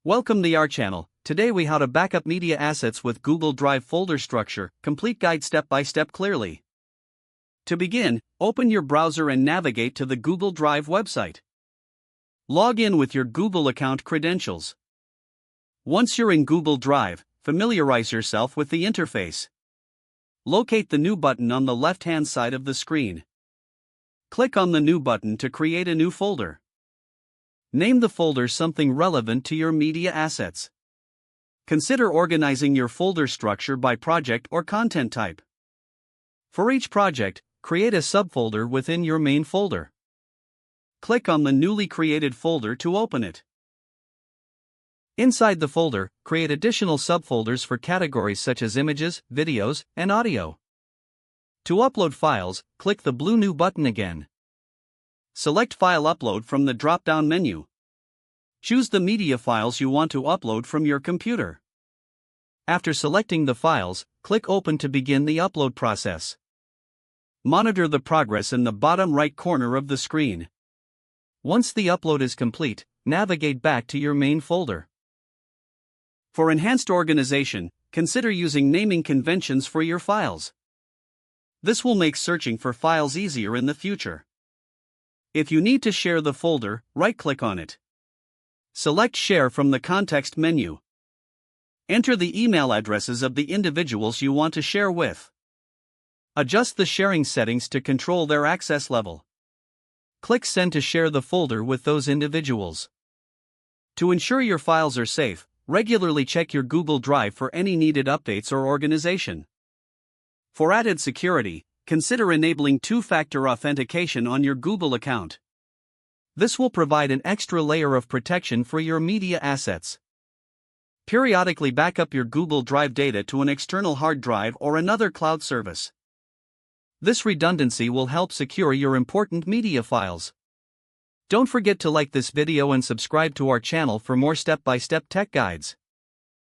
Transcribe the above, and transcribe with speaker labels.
Speaker 1: Welcome to our channel. Today we how to backup media assets with Google Drive folder structure, complete guide step by step clearly. To begin, open your browser and navigate to the Google Drive website. Log in with your Google account credentials. Once you're in Google Drive, familiarize yourself with the interface. Locate the New button on the left-hand side of the screen. Click on the New button to create a new folder. Name the folder something relevant to your media assets. Consider organizing your folder structure by project or content type. For each project, create a subfolder within your main folder. Click on the newly created folder to open it. Inside the folder, create additional subfolders for categories such as images, videos, and audio. To upload files, click the blue New button again. Select File Upload from the drop-down menu. Choose the media files you want to upload from your computer. After selecting the files, click Open to begin the upload process. Monitor the progress in the bottom right corner of the screen. Once the upload is complete, navigate back to your main folder. For enhanced organization, consider using naming conventions for your files. This will make searching for files easier in the future. If you need to share the folder, right-click on it. Select Share from the context menu. Enter the email addresses of the individuals you want to share with. Adjust the sharing settings to control their access level. Click Send to share the folder with those individuals. To ensure your files are safe, regularly check your Google Drive for any needed updates or organization. For added security, consider enabling two-factor authentication on your Google account. This will provide an extra layer of protection for your media assets. Periodically backup your Google Drive data to an external hard drive or another cloud service. This redundancy will help secure your important media files. Don't forget to like this video and subscribe to our channel for more step-by-step tech guides.